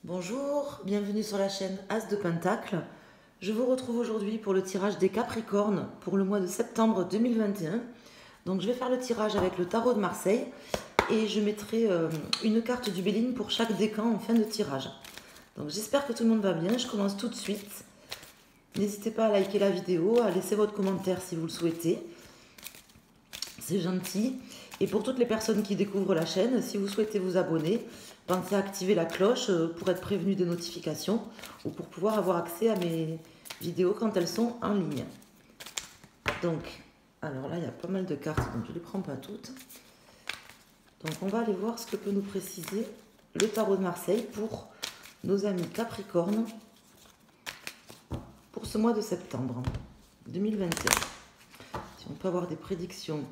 Bonjour, bienvenue sur la chaîne As de Pentacle. Je vous retrouve aujourd'hui pour le tirage des Capricornes pour le mois de septembre 2021. Donc je vais faire le tirage avec le tarot de Marseille et je mettrai une carte du Béline pour chaque décan en fin de tirage. Donc j'espère que tout le monde va bien, je commence tout de suite. N'hésitez pas à liker la vidéo, à laisser votre commentaire si vous le souhaitez. C'est gentil. Et pour toutes les personnes qui découvrent la chaîne, si vous souhaitez vous abonner, pensez à activer la cloche pour être prévenu des notifications ou pour pouvoir avoir accès à mes vidéos quand elles sont en ligne. Donc, alors là, il y a pas mal de cartes, donc je ne les prends pas toutes. Donc, on va aller voir ce que peut nous préciser le tarot de Marseille pour nos amis Capricornes pour ce mois de septembre 2021. Si on peut avoir des prédictions,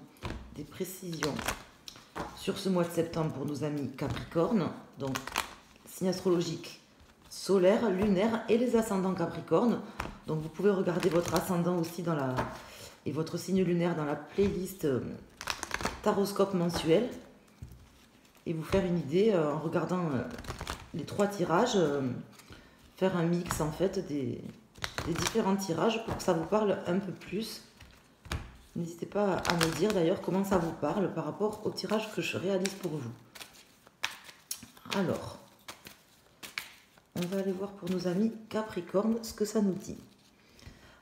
des précisions sur ce mois de septembre pour nos amis Capricornes, donc signe astrologique solaire, lunaire et les ascendants Capricorne. Donc vous pouvez regarder votre ascendant aussi et votre signe lunaire dans la playlist Taroscope mensuel et vous faire une idée en regardant les trois tirages, faire un mix en fait des différents tirages pour que ça vous parle un peu plus. N'hésitez pas à me dire d'ailleurs comment ça vous parle par rapport au tirage que je réalise pour vous. Alors, on va aller voir pour nos amis Capricorne ce que ça nous dit.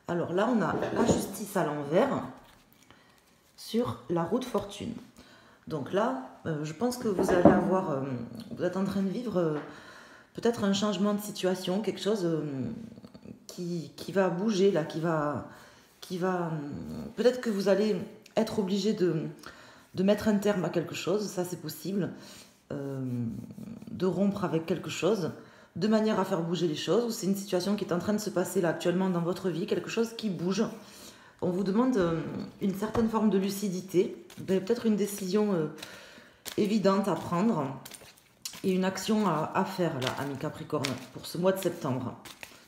Alors là, on a la justice à l'envers sur la roue de fortune. Donc là, je pense que vous allez avoir, vous êtes en train de vivre peut-être un changement de situation, quelque chose qui va bouger là, qui va peut-être que vous allez être obligé de mettre un terme à quelque chose, ça c'est possible, de rompre avec quelque chose, de manière à faire bouger les choses, ou c'est une situation qui est en train de se passer là actuellement dans votre vie, quelque chose qui bouge. On vous demande une certaine forme de lucidité, vous avez peut-être une décision évidente à prendre et une action à faire là, amis Capricorne, pour ce mois de septembre.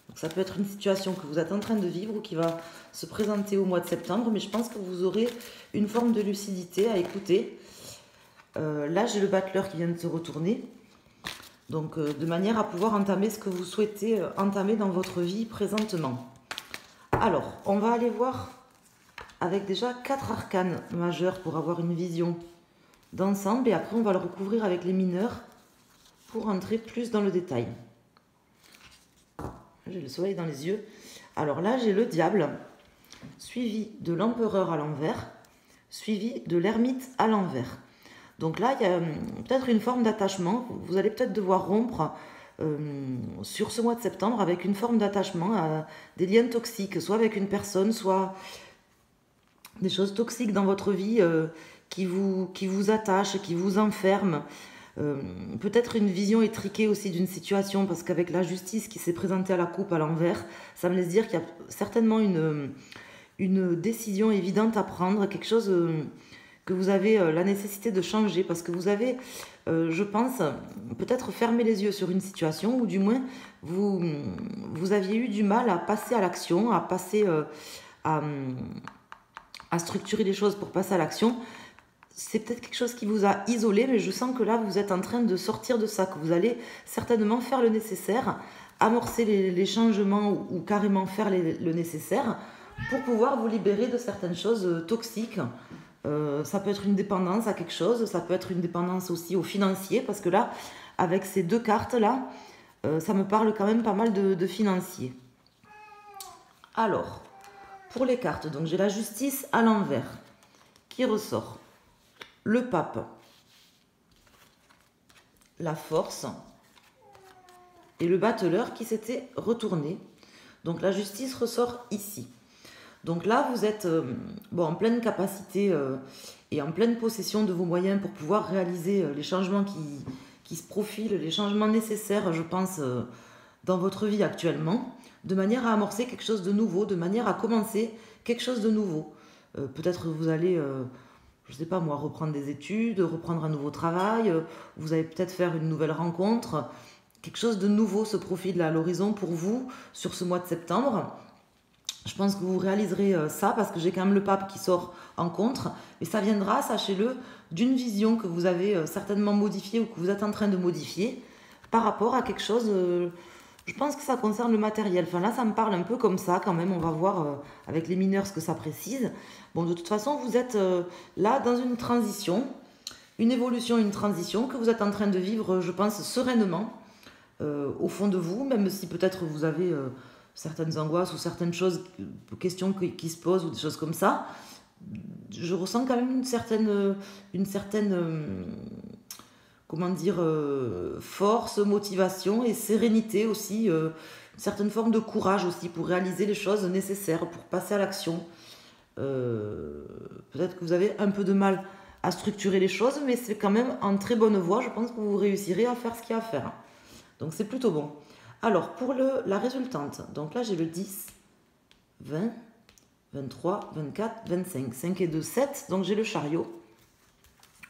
Donc ça peut être une situation que vous êtes en train de vivre ou qui va se présenter au mois de septembre, mais je pense que vous aurez une forme de lucidité à écouter. Là, j'ai le battleur qui vient de se retourner. Donc, de manière à pouvoir entamer ce que vous souhaitez entamer dans votre vie présentement. Alors, on va aller voir avec déjà 4 arcanes majeurs pour avoir une vision d'ensemble. Et après, on va le recouvrir avec les mineurs pour entrer plus dans le détail. J'ai le soleil dans les yeux. Alors là, j'ai le diable, suivi de l'empereur à l'envers, suivi de l'ermite à l'envers. Donc là, il y a peut-être une forme d'attachement. Vous allez peut-être devoir rompre sur ce mois de septembre avec une forme d'attachement à des liens toxiques, soit avec une personne, soit des choses toxiques dans votre vie qui vous attachent, qui vous enferment. Peut-être une vision étriquée aussi d'une situation, parce qu'avec la justice qui s'est présentée à la coupe à l'envers, ça me laisse dire qu'il y a certainement une décision évidente à prendre, quelque chose que vous avez la nécessité de changer, parce que vous avez, je pense, peut-être fermé les yeux sur une situation, ou du moins vous aviez eu du mal à passer à l'action, à passer à structurer les choses pour passer à l'action. C'est peut-être quelque chose qui vous a isolé, mais je sens que là, vous êtes en train de sortir de ça, que vous allez certainement faire le nécessaire, amorcer les changements ou carrément faire le nécessaire pour pouvoir vous libérer de certaines choses toxiques. Ça peut être une dépendance à quelque chose, ça peut être une dépendance aussi au financier, parce que là, avec ces deux cartes-là, ça me parle quand même pas mal de financier. Alors, pour les cartes, donc j'ai la justice à l'envers qui ressort. Le pape, la force et le battleur qui s'était retourné. Donc la justice ressort ici. Donc là, vous êtes en pleine capacité et en pleine possession de vos moyens pour pouvoir réaliser les changements qui se profilent, les changements nécessaires, je pense, dans votre vie actuellement, de manière à amorcer quelque chose de nouveau, de manière à commencer quelque chose de nouveau. Peut-être vous allez... je ne sais pas moi, reprendre des études, reprendre un nouveau travail, vous allez peut-être faire une nouvelle rencontre, quelque chose de nouveau se profile à l'horizon pour vous sur ce mois de septembre. Je pense que vous réaliserez ça parce que j'ai quand même le pape qui sort en contre, et ça viendra, sachez-le, d'une vision que vous avez certainement modifiée ou que vous êtes en train de modifier, par rapport à quelque chose, je pense que ça concerne le matériel. Enfin là, ça me parle un peu comme ça quand même. On va voir avec les mineurs ce que ça précise. Bon, de toute façon, vous êtes là dans une transition, une évolution, une transition que vous êtes en train de vivre, je pense, sereinement, au fond de vous, même si peut-être vous avez certaines angoisses ou certaines choses, questions qui se posent ou des choses comme ça. Je ressens quand même une certaine comment dire, force, motivation et sérénité aussi, une certaine forme de courage aussi pour réaliser les choses nécessaires, pour passer à l'action. Peut-être que vous avez un peu de mal à structurer les choses, mais c'est quand même en très bonne voie. Je pense que vous réussirez à faire ce qu'il y a à faire. Donc c'est plutôt bon. Alors, pour la résultante, donc là j'ai le 10, 20, 23, 24, 25. 5 et 2, 7. Donc j'ai le chariot.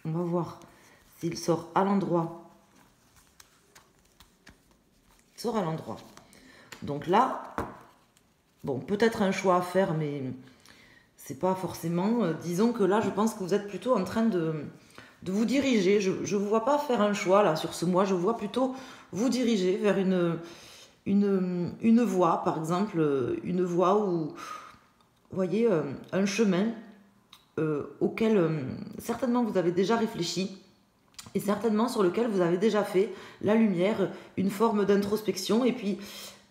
On va voir s'il sort à l'endroit. Il sort à l'endroit. Donc là, bon, peut-être un choix à faire, mais c'est pas forcément. Disons que là, je pense que vous êtes plutôt en train de vous diriger. Je ne vous vois pas faire un choix là sur ce mois. Je vois plutôt vous diriger vers une voie, par exemple, une voie où, vous voyez, un chemin auquel certainement vous avez déjà réfléchi et certainement sur lequel vous avez déjà fait la lumière, une forme d'introspection. Et puis,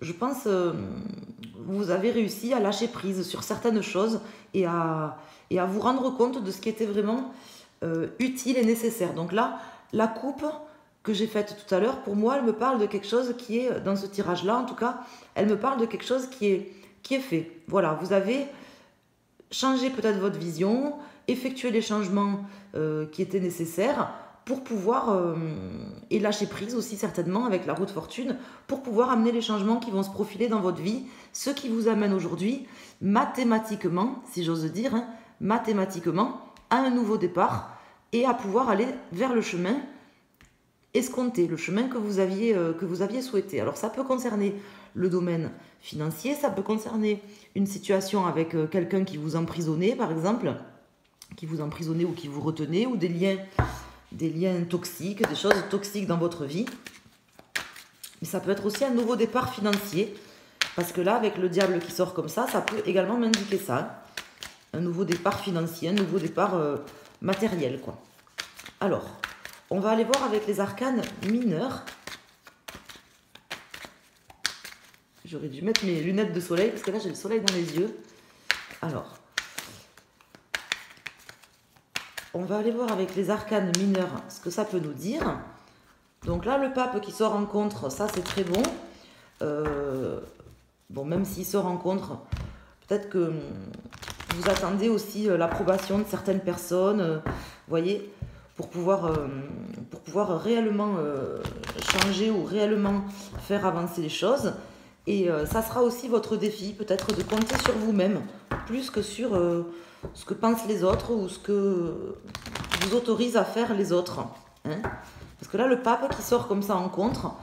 je pense, vous avez réussi à lâcher prise sur certaines choses et à vous rendre compte de ce qui était vraiment utile et nécessaire. Donc là, la coupe que j'ai faite tout à l'heure, pour moi, elle me parle de quelque chose qui est, dans ce tirage-là, en tout cas, elle me parle de quelque chose qui est fait. Voilà, vous avez changé peut-être votre vision, effectué les changements qui étaient nécessaires pour pouvoir, et lâcher prise aussi certainement avec la roue de fortune, pour pouvoir amener les changements qui vont se profiler dans votre vie, ce qui vous amène aujourd'hui, mathématiquement, si j'ose dire, hein, mathématiquement, à un nouveau départ et à pouvoir aller vers le chemin escompté, le chemin que vous aviez souhaité. Alors ça peut concerner le domaine financier, ça peut concerner une situation avec quelqu'un qui vous emprisonnait, par exemple, qui vous emprisonnait ou qui vous retenait, ou des liens toxiques, des choses toxiques dans votre vie. Mais ça peut être aussi un nouveau départ financier, parce que là, avec le diable qui sort comme ça peut également m'indiquer ça. Un nouveau départ financier, un nouveau départ matériel, quoi. Alors, on va aller voir avec les arcanes mineurs. J'aurais dû mettre mes lunettes de soleil, parce que là, j'ai le soleil dans les yeux. Alors, on va aller voir avec les arcanes mineurs ce que ça peut nous dire. Donc là, le pape qui sort en contre, ça, c'est très bon. Bon, même s'il sort en contre, peut-être que vous attendez aussi l'approbation de certaines personnes, vous voyez, pour pouvoir réellement changer ou réellement faire avancer les choses. Et ça sera aussi votre défi, peut-être de compter sur vous-même, plus que sur ce que pensent les autres ou ce que vous autorise à faire les autres. Hein. Parce que là, le pape qui sort comme ça en contre,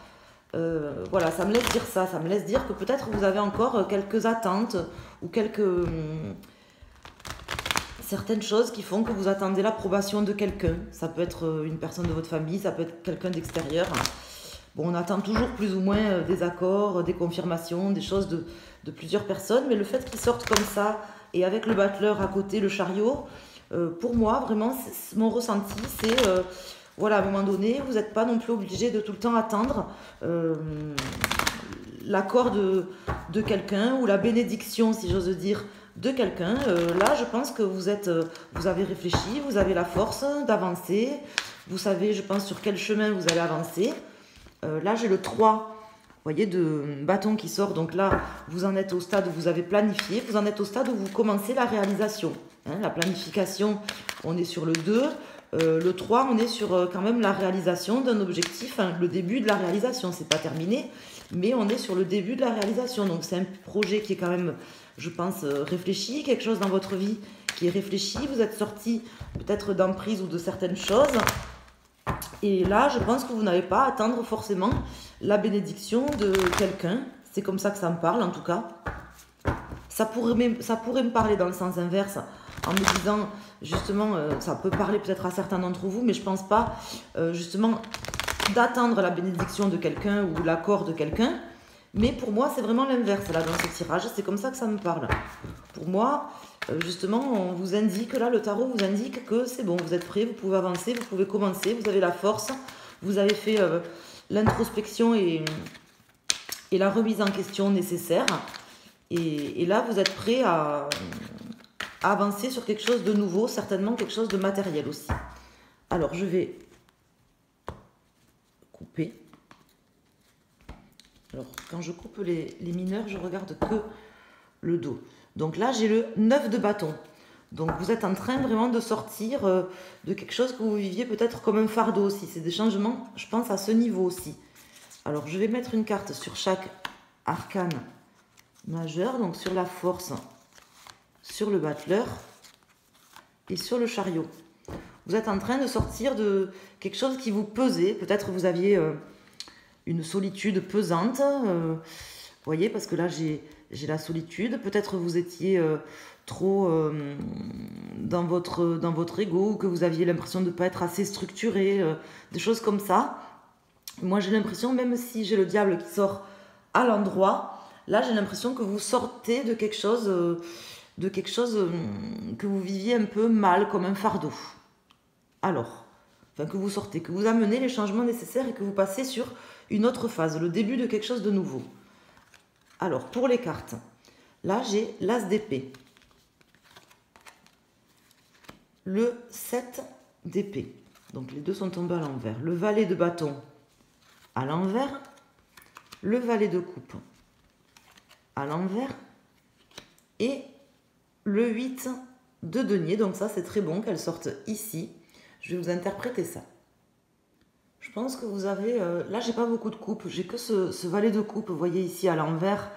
voilà, ça me laisse dire ça. Ça me laisse dire que peut-être vous avez encore quelques attentes ou certaines choses qui font que vous attendez l'approbation de quelqu'un. Ça peut être une personne de votre famille, ça peut être quelqu'un d'extérieur. Bon, on attend toujours plus ou moins des accords, des confirmations, des choses de plusieurs personnes, mais le fait qu'ils sortent comme ça, et avec le battleur à côté, le chariot, pour moi, vraiment, mon ressenti, c'est, voilà, à un moment donné, vous n'êtes pas non plus obligé de tout le temps attendre l'accord de quelqu'un, ou la bénédiction, si j'ose dire, de quelqu'un. Là, je pense que vous avez réfléchi, vous avez la force d'avancer, vous savez, je pense, sur quel chemin vous allez avancer. Là, j'ai le 3, vous voyez, de bâton qui sort. Donc là, vous en êtes au stade où vous avez planifié. Vous en êtes au stade où vous commencez la réalisation. Hein, la planification, on est sur le 2. Le 3, on est sur quand même la réalisation d'un objectif. Hein, le début de la réalisation, c'est pas terminé. Mais on est sur le début de la réalisation. Donc c'est un projet qui est quand même, je pense, réfléchi. Quelque chose dans votre vie qui est réfléchi. Vous êtes sorti peut-être d'emprise ou de certaines choses. Et là, je pense que vous n'avez pas à attendre forcément la bénédiction de quelqu'un. C'est comme ça que ça me parle, en tout cas. Ça pourrait me parler dans le sens inverse, en me disant, justement, ça peut parler peut-être à certains d'entre vous, mais je pense pas, justement, d'attendre la bénédiction de quelqu'un ou l'accord de quelqu'un. Mais pour moi, c'est vraiment l'inverse là dans ce tirage. C'est comme ça que ça me parle. Pour moi, justement, on vous indique, là, le tarot vous indique que c'est bon, vous êtes prêts, vous pouvez avancer, vous pouvez commencer, vous avez la force, vous avez fait l'introspection et la remise en question nécessaire. Et là, vous êtes prêts à avancer sur quelque chose de nouveau, certainement quelque chose de matériel aussi. Alors, je vais couper. Alors, quand je coupe les mineurs, je regarde que le dos. Donc là, j'ai le 9 de bâton. Donc, vous êtes en train vraiment de sortir de quelque chose que vous viviez peut-être comme un fardeau aussi. C'est des changements, je pense, à ce niveau aussi. Alors, je vais mettre une carte sur chaque arcane majeur. Donc, sur la force, sur le battleur et sur le chariot. Vous êtes en train de sortir de quelque chose qui vous pesait. Peut-être vous aviez une solitude pesante. Vous voyez, parce que là, j'ai la solitude. Peut-être vous étiez trop dans votre ego, ou que vous aviez l'impression de ne pas être assez structuré, des choses comme ça. Moi, j'ai l'impression, même si j'ai le diable qui sort à l'endroit, là, j'ai l'impression que vous sortez de quelque chose que vous viviez un peu mal, comme un fardeau. Alors, enfin que vous sortez, que vous amenez les changements nécessaires et que vous passez sur une autre phase, le début de quelque chose de nouveau. Alors, pour les cartes, là, j'ai l'As d'épée, le 7 d'épée. Donc, les deux sont tombés à l'envers. Le valet de bâton à l'envers, le valet de coupe à l'envers et le 8 de denier. Donc ça, c'est très bon qu'elle sorte ici. Je vais vous interpréter ça. Je pense que vous avez... là, j'ai pas beaucoup de coupes. J'ai que ce valet de coupe, vous voyez ici à l'envers.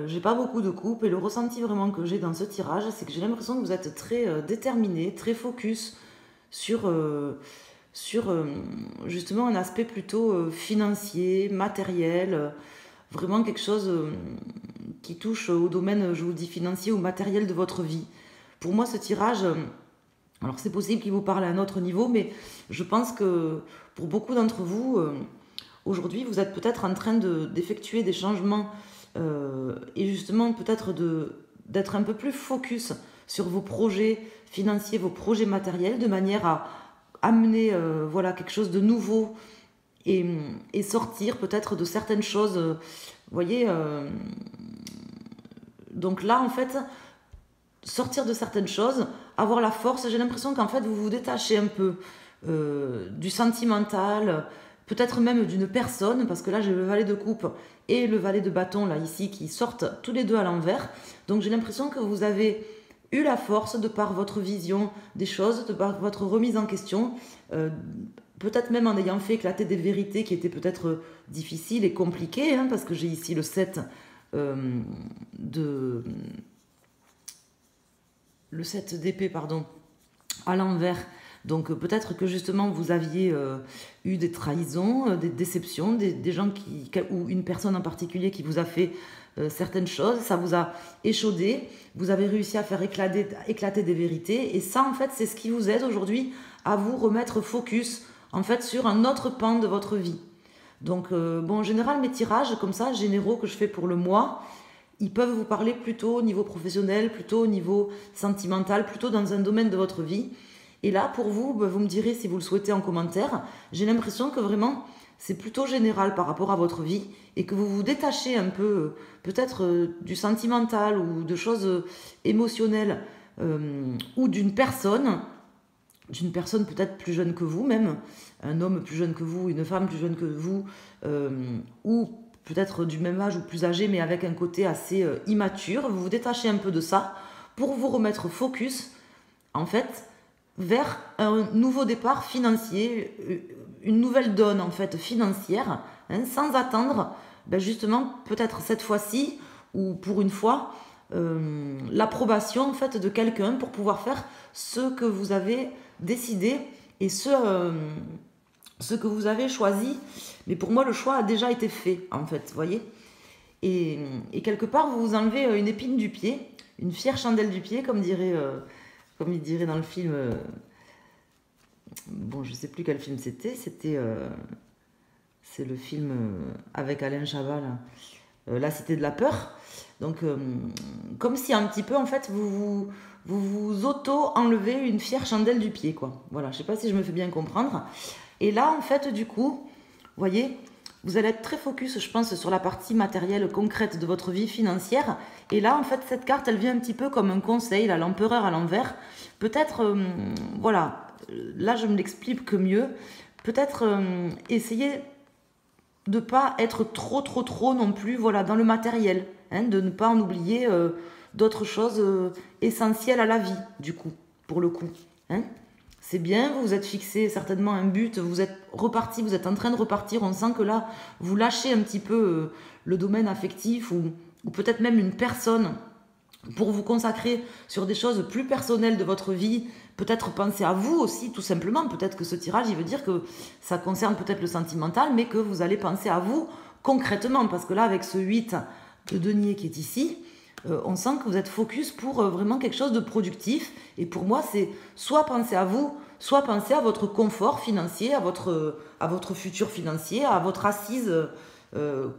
J'ai pas beaucoup de coupes. Et le ressenti vraiment que j'ai dans ce tirage, c'est que j'ai l'impression que vous êtes très déterminé, très focus sur justement un aspect plutôt financier, matériel. Vraiment quelque chose qui touche au domaine, je vous dis, financier ou matériel de votre vie. Pour moi, ce tirage... alors c'est possible qu'il vous parle à un autre niveau, mais je pense que pour beaucoup d'entre vous, aujourd'hui, vous êtes peut-être en train d'effectuer des changements et justement peut-être d'être un peu plus focus sur vos projets financiers, vos projets matériels, de manière à amener voilà, quelque chose de nouveau et sortir peut-être de certaines choses. Vous voyez, donc là, en fait... sortir de certaines choses, avoir la force. J'ai l'impression qu'en fait, vous vous détachez un peu du sentimental, peut-être même d'une personne, parce que là, j'ai le valet de coupe et le valet de bâton, là, ici, qui sortent tous les deux à l'envers. Donc, j'ai l'impression que vous avez eu la force, de par votre vision des choses, de par votre remise en question, peut-être même en ayant fait éclater des vérités qui étaient peut-être difficiles et compliquées, hein, parce que j'ai ici le 7 le 7 d'épée, pardon, à l'envers. Donc peut-être que justement vous aviez eu des trahisons, des déceptions, des gens ou une personne en particulier qui vous a fait certaines choses, ça vous a échaudé, vous avez réussi à faire éclater des vérités, et ça en fait c'est ce qui vous aide aujourd'hui à vous remettre focus en fait sur un autre pan de votre vie. Donc bon, en général mes tirages comme ça, généraux que je fais pour le mois, ils peuvent vous parler plutôt au niveau professionnel, plutôt au niveau sentimental, plutôt dans un domaine de votre vie. Et là, pour vous, vous me direz si vous le souhaitez en commentaire, j'ai l'impression que vraiment, c'est plutôt général par rapport à votre vie et que vous vous détachez un peu, peut-être du sentimental ou de choses émotionnelles ou d'une personne peut-être plus jeune que vous même, un homme plus jeune que vous, une femme plus jeune que vous, ou peut-être du même âge ou plus âgé, mais avec un côté assez immature. Vous vous détachez un peu de ça pour vous remettre focus, en fait, vers un nouveau départ financier, une nouvelle donne, en fait, financière, hein, sans attendre, ben justement, peut-être cette fois-ci, ou pour une fois, l'approbation, en fait, de quelqu'un pour pouvoir faire ce que vous avez décidé et ce que vous avez choisi. Mais pour moi, le choix a déjà été fait, en fait, vous voyez. Et quelque part, vous vous enlevez une épine du pied, une fière chandelle du pied, comme il dirait dans le film bon, je sais plus quel film c'était. C'est le film avec Alain Chabat, là. La Cité de la Peur. Donc, comme si un petit peu, en fait, vous auto-enlevez une fière chandelle du pied, quoi. Voilà, je sais pas si je me fais bien comprendre. Et là, en fait, du coup, vous voyez, vous allez être très focus, je pense, sur la partie matérielle concrète de votre vie financière. Et là, en fait, cette carte, elle vient un petit peu comme un conseil, l'empereur à l'envers. Peut-être, voilà, là, je me l'explique que mieux. Peut-être essayer de ne pas être trop non plus, voilà, dans le matériel. Hein, de ne pas en oublier d'autres choses essentielles à la vie, du coup, pour le coup. Hein. C'est bien, vous vous êtes fixé certainement un but, vous êtes reparti, vous êtes en train de repartir, on sent que là, vous lâchez un petit peu le domaine affectif ou peut-être même une personne pour vous consacrer sur des choses plus personnelles de votre vie, peut-être penser à vous aussi, tout simplement. Peut-être que ce tirage, il veut dire que ça concerne peut-être le sentimental, mais que vous allez penser à vous concrètement, parce que là, avec ce 8 de denier qui est ici, on sent que vous êtes focus pour vraiment quelque chose de productif. Et pour moi, c'est soit penser à vous, soit penser à votre confort financier, à votre futur financier, à votre assise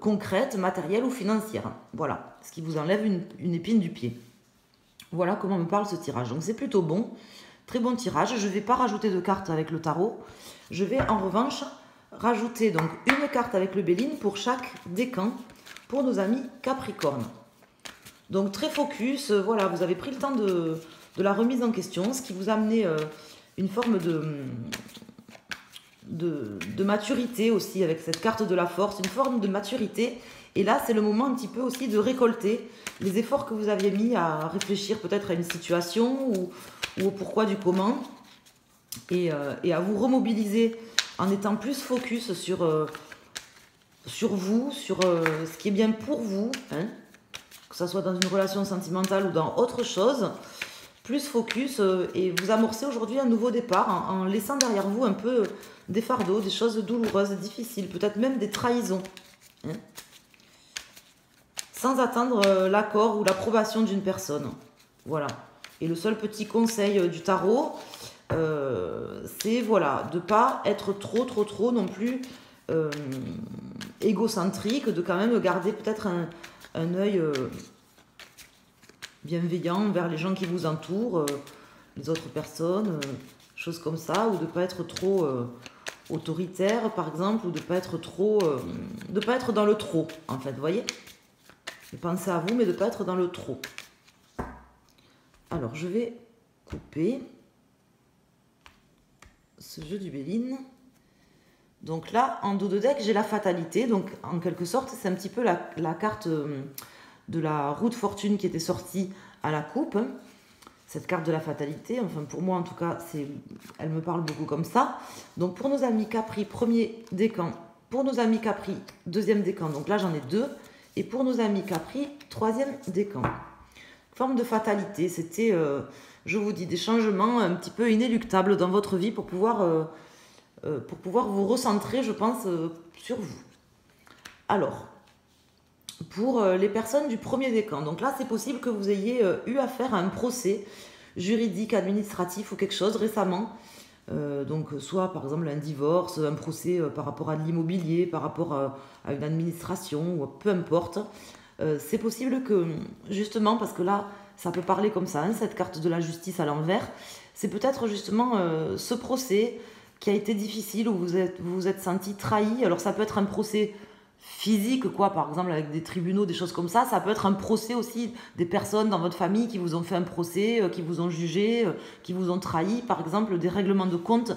concrète, matérielle ou financière. Voilà, ce qui vous enlève une épine du pied. Voilà comment me parle ce tirage. Donc c'est plutôt bon, très bon tirage. Je ne vais pas rajouter de cartes avec le tarot. Je vais en revanche rajouter donc une carte avec le Béline pour chaque décan pour nos amis Capricorne. Donc très focus, voilà, vous avez pris le temps de la remise en question, ce qui vous a amené une forme de maturité aussi avec cette carte de la force, une forme de maturité. Et là, c'est le moment un petit peu aussi de récolter les efforts que vous aviez mis à réfléchir peut-être à une situation ou au pourquoi du comment et à vous remobiliser en étant plus focus sur vous, sur ce qui est bien pour vous, hein, que ce soit dans une relation sentimentale ou dans autre chose, plus focus et vous amorcez aujourd'hui un nouveau départ en laissant derrière vous un peu des fardeaux, des choses douloureuses, difficiles, peut-être même des trahisons. Hein, sans attendre l'accord ou l'approbation d'une personne. Voilà. Et le seul petit conseil du tarot, c'est voilà, de ne pas être trop non plus égocentrique, de quand même garder peut-être un œil bienveillant vers les gens qui vous entourent, les autres personnes, choses comme ça, ou de ne pas être trop autoritaire, par exemple, ou de ne pas être trop... de ne pas être dans le trop, en fait, vous voyez ? De penser à vous, mais de ne pas être dans le trop. Alors, je vais couper ce jeu du Béline. Donc là, en dos de deck, j'ai la fatalité. Donc, en quelque sorte, c'est un petit peu la carte de la roue de fortune qui était sortie à la coupe. Cette carte de la fatalité, enfin pour moi en tout cas, elle me parle beaucoup comme ça. Donc pour nos amis Capri, premier décan. Pour nos amis Capri, deuxième décan. Donc là, j'en ai deux. Et pour nos amis Capri, troisième décan. Forme de fatalité, c'était, je vous dis, des changements un petit peu inéluctables dans votre vie pour pouvoir vous recentrer, je pense, sur vous. Alors, pour les personnes du premier décan, donc là, c'est possible que vous ayez eu affaire à un procès juridique, administratif ou quelque chose récemment. Donc soit par exemple un divorce, un procès par rapport à de l'immobilier, par rapport à une administration, ou peu importe. C'est possible que justement, parce que là ça peut parler comme ça, hein, cette carte de la justice à l'envers, c'est peut-être justement ce procès qui a été difficile, où vous vous êtes senti trahi. Alors ça peut être un procès physique, quoi, par exemple avec des tribunaux, des choses comme ça. Ça peut être un procès aussi des personnes dans votre famille qui vous ont fait un procès, qui vous ont jugé, qui vous ont trahi, par exemple des règlements de compte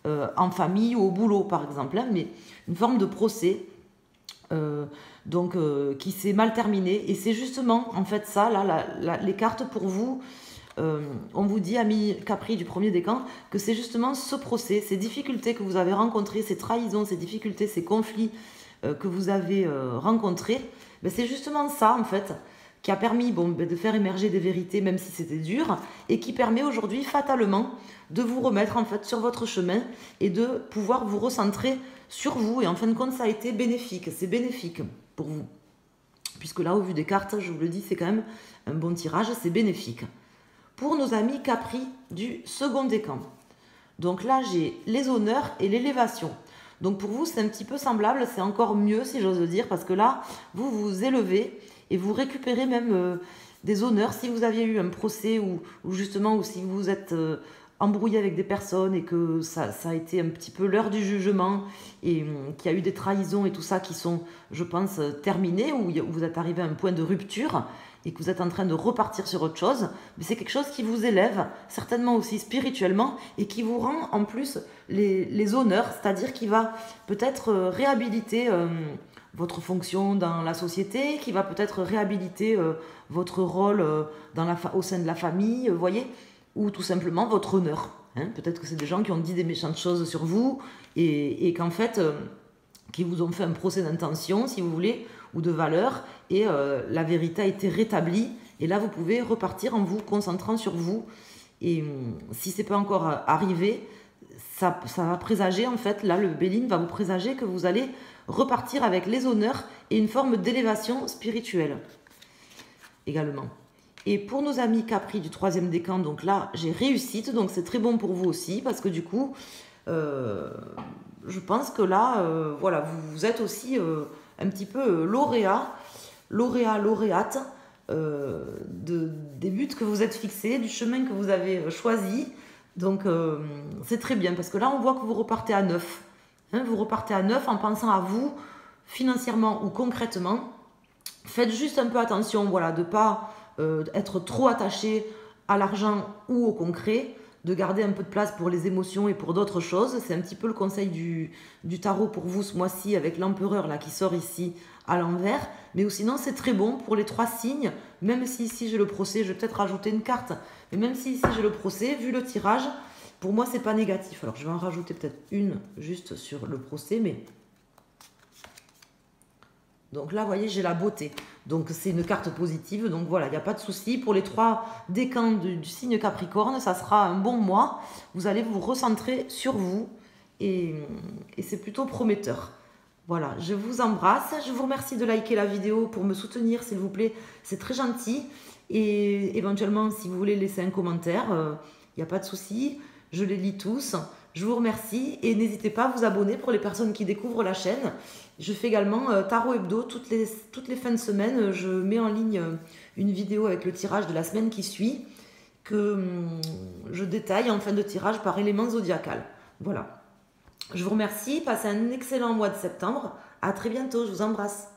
en famille ou au boulot, par exemple, hein, mais une forme de procès qui s'est mal terminé. Et c'est justement en fait ça, là, les cartes pour vous, on vous dit, amis Capri du premier décan, que c'est justement ce procès, ces difficultés que vous avez rencontrées, ces trahisons, ces difficultés, ces conflits que vous avez rencontrés, ben c'est justement ça en fait qui a permis de faire émerger des vérités, même si c'était dur, et qui permet aujourd'hui fatalement de vous remettre en fait sur votre chemin et de pouvoir vous recentrer sur vous. Et en fin de compte, ça a été bénéfique, c'est bénéfique pour vous, puisque là, au vu des cartes, je vous le dis, c'est quand même un bon tirage, c'est bénéfique. Pour nos amis Capri du second décan, Donc là, j'ai les honneurs et l'élévation. Donc pour vous, c'est un petit peu semblable, c'est encore mieux si j'ose dire, parce que là, vous vous élevez et vous récupérez même des honneurs. Si vous aviez eu un procès ou justement, ou si vous êtes embrouillé avec des personnes et que ça a été un petit peu l'heure du jugement et qu'il y a eu des trahisons et tout ça qui sont, je pense, terminées, ou vous êtes arrivé à un point de rupture et que vous êtes en train de repartir sur autre chose, mais c'est quelque chose qui vous élève, certainement aussi spirituellement, et qui vous rend en plus les honneurs, c'est-à-dire qui va peut-être réhabiliter votre fonction dans la société, qui va peut-être réhabiliter votre rôle au sein de la famille, vous voyez, ou tout simplement votre honneur. Hein. Peut-être que c'est des gens qui ont dit des méchantes choses sur vous, et qu'en fait, qui vous ont fait un procès d'intention, si vous voulez, ou de valeur, et la vérité a été rétablie, et là vous pouvez repartir en vous concentrant sur vous, et si c'est pas encore arrivé, ça va présager, en fait, là le Béline va vous présager que vous allez repartir avec les honneurs et une forme d'élévation spirituelle également. Et pour nos amis Capri du 3e décan, donc là j'ai réussite, donc c'est très bon pour vous aussi, parce que du coup je pense que là voilà, vous êtes aussi un petit peu lauréate des buts que vous êtes fixés, du chemin que vous avez choisi. Donc c'est très bien, parce que là on voit que vous repartez à neuf. Hein, vous repartez à neuf en pensant à vous, financièrement ou concrètement. Faites juste un peu attention, voilà, de ne pas être trop attaché à l'argent ou au concret, de garder un peu de place pour les émotions et pour d'autres choses. C'est un petit peu le conseil du tarot pour vous ce mois-ci, avec l'empereur là qui sort ici à l'envers. Mais sinon c'est très bon pour les 3 signes, même si ici j'ai le procès, je vais peut-être rajouter une carte, mais même si ici j'ai le procès, vu le tirage, pour moi c'est pas négatif. Alors je vais en rajouter peut-être une juste sur le procès, mais... Donc là, vous voyez, j'ai la beauté. Donc c'est une carte positive. Donc voilà, il n'y a pas de souci. Pour les 3 décans du signe Capricorne, ça sera un bon mois. Vous allez vous recentrer sur vous. Et c'est plutôt prometteur. Voilà, je vous embrasse. Je vous remercie de liker la vidéo pour me soutenir, s'il vous plaît. C'est très gentil. Et éventuellement, si vous voulez laisser un commentaire, il n'y a pas de souci. Je les lis tous. Je vous remercie et n'hésitez pas à vous abonner pour les personnes qui découvrent la chaîne. Je fais également Tarot Hebdo toutes les fins de semaine. Je mets en ligne une vidéo avec le tirage de la semaine qui suit que je détaille en fin de tirage par élément zodiacal. Voilà. Je vous remercie. Passez un excellent mois de septembre. À très bientôt. Je vous embrasse.